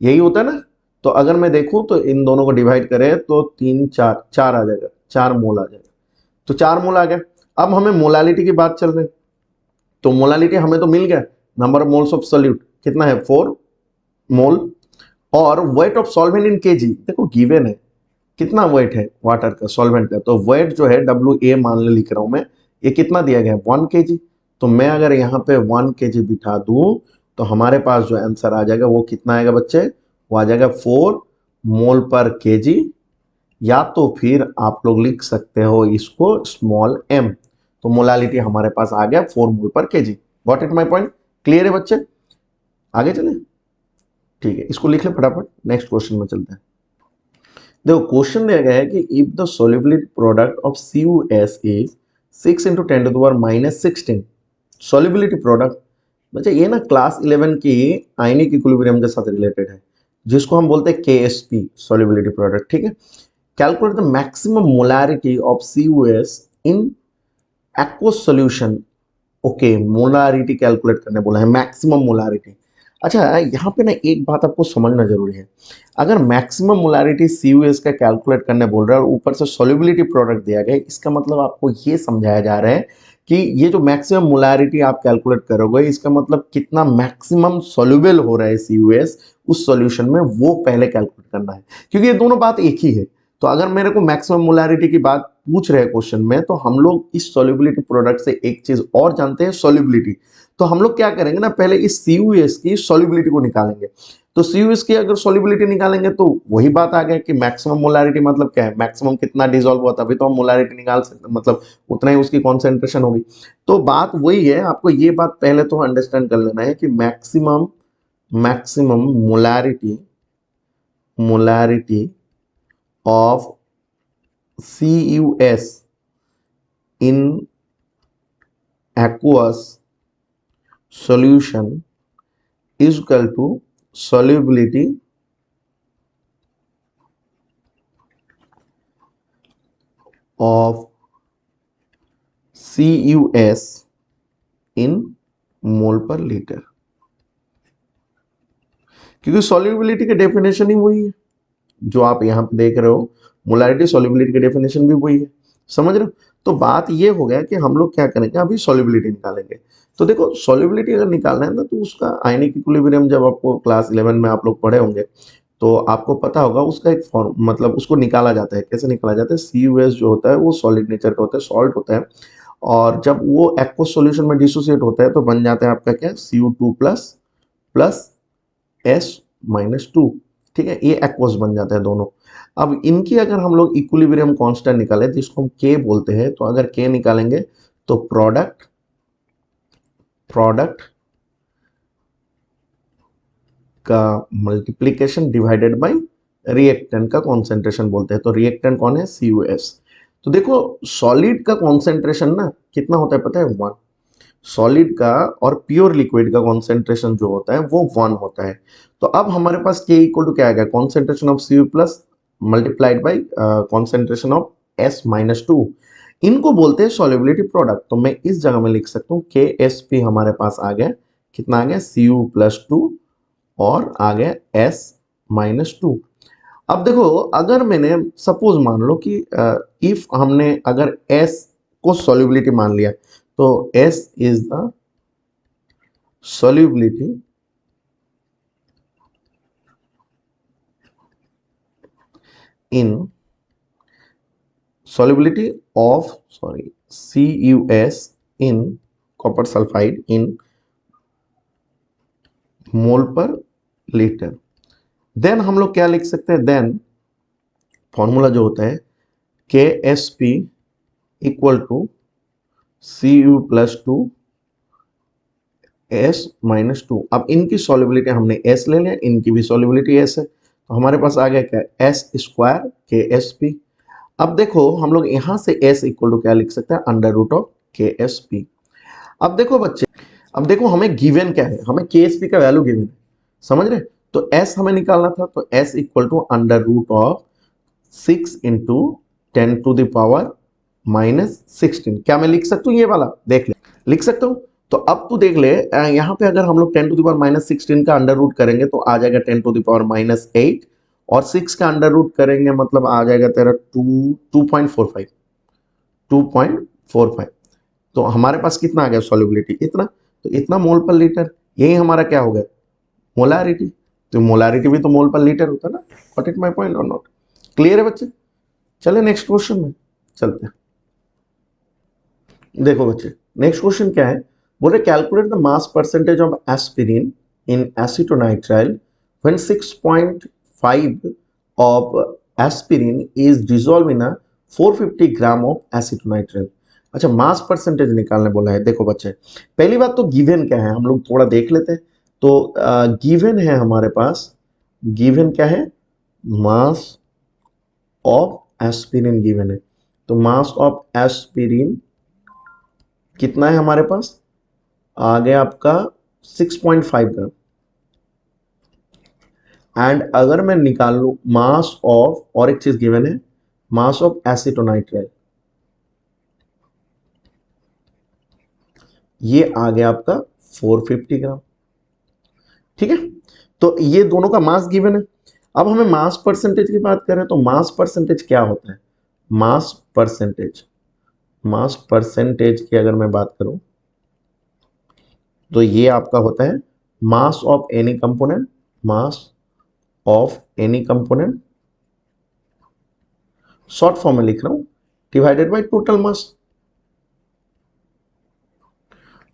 यही होता है ना। तो अगर मैं देखूं तो इन दोनों को डिवाइड करें तो 3 4 आ जाएगा, 4 मोल आ जाएगा। तो 4 मोल आ गया। अब हमें मोलालिटी की बात चल रही है, तो मोलालिटी हमें तो मिल गया, number of moles of solute कितना है, 4 मोल। और weight of solvent in KG, देखो गिवन है कितना वेट है वाटर का, सॉल्वेंट का। तो वेट जो है WA मान ले, लिख रहा हूं मैं, ये कितना दिया गया है, 1 kg। तो मैं अगर यहाँ पे 1 kg बिठा दूं तो हमारे पास जो आंसर आ जाएगा वो कितना आएगा बच्चे, वो आ जाएगा 4 मोल पर kg। या तो फिर आप लोग लिख सकते हो इसको स्मॉल m। तो मोलालिटी हमारे पास आ गया 4 मोल पर kg। Got it my point, clear है बच्चे, आगे चले, ठीक है, इसको लिख ले फटाफट, नेक्स्ट क्वेश्चन में चलते हैं। देखो क्वेश्चन दिया गया है कि if the solubility product of CuS is 6 × 10⁻16 solubility product. बच्चा ये ना क्लास 11 की आयनिक इक्विलिब्रियम के साथ रिलेटेड है, जिसको हम बोलते हैं KSP सोल्युबिलिटी प्रोडक्ट, ठीक है। Calculate the maximum molarity of CuS in aqueous solution. Okay, molarity calculate करने बोला है, मैक्सिमम मोलारिटी। अच्छा यहाँ पे ना एक बात आपको समझना जरूरी है, अगर मैक्सिमम मोलारिटी CuS का कैलकुलेट करने बोल रहा है और ऊपर से सॉल्युबिलिटी प्रोडक्ट दिया गया है, इसका मतलब आपको ये समझाया जा रहा है कि ये जो मैक्सिमम मोलारिटी आप कैलकुलेट करोगे, इसका मतलब कितना मैक्सिमम सॉल्युबल हो रहा है CuS उस सॉल्यूशन में, वो पहले कैलकुलेट करना है, क्योंकि ये दोनों बात एक ही है। तो अगर मेरे को मैक्सिमम मोलारिटी की बात पूछ रहे हैं क्वेश्चन में, तो हम लोग इस सॉल्युबिलिटी प्रोडक्ट से एक चीज और जानते हैं, सॉल्युबिलिटी। तो हम लोग क्या करेंगे ना, पहले इस CuS की सॉल्युबिलिटी को निकालेंगे। तो CuS की अगर सॉल्युबिलिटी निकालेंगे तो वही बात आ गया कि मैक्सिमम मोलारिटी मतलब क्या है, मैक्सिमम कितना डिसॉल्व हुआ, तभी तो हम मोलारिटी निकाल सकते, मतलब उतना ही उसकी कॉन्सेंट्रेशन होगी। तो बात वही है, आपको ये बात पहले तो अंडरस्टैंड कर लेना है कि maximum maximum molarity molarity of CuS in aqueous solution is equal to solubility of CUS in मोल पर लीटर, क्योंकि सॉल्युबिलिटी की डेफिनेशन ही वही है जो आप यहां पे देख रहे हो। मोलारिटी सॉल्युबिलिटी की डेफिनेशन भी वही है, समझ रहे हो। तो बात ये हो गया कि हम लोग क्या करेंगे, अभी सॉल्युबिलिटी निकालेंगे। तो देखो सॉल्युबिलिटी अगर निकालना है ना, तो उसका आयनिक इक्विलिब्रियम जब आपको क्लास 11 में आप लोग पढ़े होंगे तो आपको पता होगा उसका एक फॉर्म, मतलब उसको निकाला जाता है। कैसे निकाला जाता है, CuS जो होता है वो सॉलिड नेचर का होता है, सॉल्ट होता है, और जब वो एक्वस सॉल्यूशन में डिसोसिएट होता है तो बन जाता है आपका क्या, Cu2 प्लस प्लस S-2। ठीक है, ये एक्वस बन जाता है दोनों। अब इनकी अगर हम लोग इक्विलिब्रियम कांस्टेंट निकालें जिसको हम K बोलते हैं, तो अगर K निकालेंगे तो प्रोडक्ट का मल्टीप्लीकेशन डिवाइडेड बाय रिएक्टेंट का कॉन्सेंट्रेशन बोलते हैं। तो रिएक्टेंट कौन है, CuS। तो देखो सॉलिड का कॉन्सेंट्रेशन ना कितना होता है पता है, 1। सॉलिड का और प्योर लिक्विड का कॉन्सेंट्रेशन जो होता है वो 1 होता है। तो अब हमारे पास K इक्वल टू क्या आएगा, concentration of Cu plus multiplied by concentration of S-2। इनको बोलते हैं सॉल्युबिलिटी प्रोडक्ट। तो मैं इस जगह में लिख सकता हूँ KSP हमारे पास आ गया, कितना आ गया, Cu+2 और आ गया S-2। अब देखो अगर मैंने सपोज मान लो कि इफ हमने अगर S को सॉल्युबिलिटी मान लिया, तो S is the solubility in solubility of CuS in copper sulfide in मोल पर लीटर। देन हम लोग क्या लिख सकते हैं, देन फॉर्मूला जो होता है KSP equal to Cu+2 S-2। अब इनकी सॉल्युबिलिटी हमने S ले लिया, इनकी भी सॉल्युबिलिटी S है, तो हमारे पास आ गया क्या, S² KSP। अब देखो हम लोग यहां से S इक्वल टू क्या लिख सकते हैं, √ KSP। अब देखो बच्चे, अब देखो हमें गिवन क्या है, हमें KSP का वैल्यू गिवन है, समझ रहे। तो S हमें निकालना था, तो S इक्वल टू √6 इंटू 10⁻⁻16। क्या मैं लिख सकता हूँ, ये वाला देख ले, लिख सकता हूँ। तो अब तू देख ले, यहाँ पे अगर हम लोग 10⁻⁻16 का अंडर रूट करेंगे तो आ जाएगा 10⁻⁻8, और 6 का अंडर रूट करेंगे मतलब आ जाएगा तेरा 2.45। तो हमारे पास कितना आ गया सॉल्युबिलिटी, इतना। तो इतना मोल पर लीटर, यही हमारा क्या हो गया, मोलारिटी। तो मोलारिटी भी तो मोल पर लीटर होता है ना। गॉट इट माय पॉइंट और नॉट, क्लियर है बच्चे। चले नेक्स्ट क्वेश्चन में चलते हैं। देखो बच्चे नेक्स्ट क्वेश्चन क्या है, बोल रहे calculate the mass percentage of aspirin in acetonitrile when 6.5 of aspirin is dissolve in 450 gram of acetonitrile. अच्छा मास परसेंटेज निकालने बोला है। देखो बच्चे पहली बात तो गिवन क्या है हम लोग थोड़ा देख लेते हैं। तो गिवन है हमारे पास, गिवन क्या है, मास ऑफ एस्पिरिन गिवन है। तो मास ऑफ एस्पिरिन कितना है हमारे पास, आ गया आपका 6.5 ग्राम। एंड अगर मैं निकाल लू मास ऑफ, और एक चीज गिवन है, मास ऑफ एसीटोनाइट्राइल, ये आ गया आपका 450 ग्राम। ठीक है, तो ये दोनों का मास गिवन है। अब हमें मास परसेंटेज की बात करें तो मास परसेंटेज क्या होता है, मास परसेंटेज, मास परसेंटेज की अगर मैं बात करूं तो ये आपका होता है mass of any component, mass of any component, short form में लिख रहा हूं, divided by total mass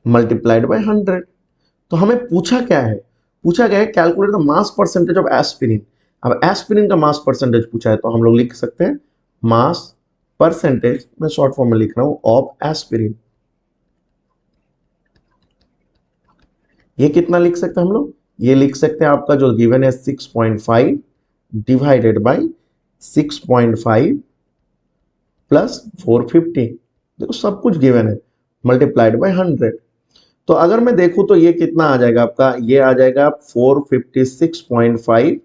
multiplied by 100। तो हमें पूछा क्या है, पूछा गया है calculate the mass percentage of aspirin. अब एस्पिरिन का मास परसेंटेज पूछा है तो हम लोग लिख सकते हैं मास परसेंटेज, मैं शॉर्ट फॉर्म में लिख रहा हूं, ऑफ एस्पिरिन। ये कितना लिख सकते हैं हम लोग, ये लिख सकते हैं आपका जो गिवन है 6.5 डिवाइडेड बाय 6.5 प्लस 450। देखो सब कुछ गिवन है, मल्टीप्लाइड बाय 100। तो अगर मैं देखूं तो ये कितना आ जाएगा आपका, ये आ जाएगा 456.5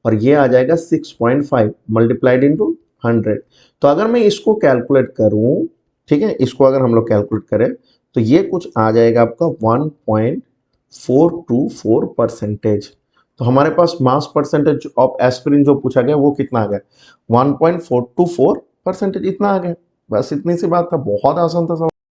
और ये आ जाएगा 6.5 मल्टीप्लाइड इंटू 100। तो अगर मैं इसको कैलकुलेट करूं, ठीक है, इसको अगर हम लोग कैलकुलेट करें तो ये कुछ आ जाएगा आपका 1.424 परसेंटेज। तो हमारे पास मास परसेंटेज ऑफ एस्पिरिन जो पूछा गया वो कितना आ गया, 1.424 परसेंटेज, इतना आ गया। बस इतनी सी बात था, बहुत आसान था।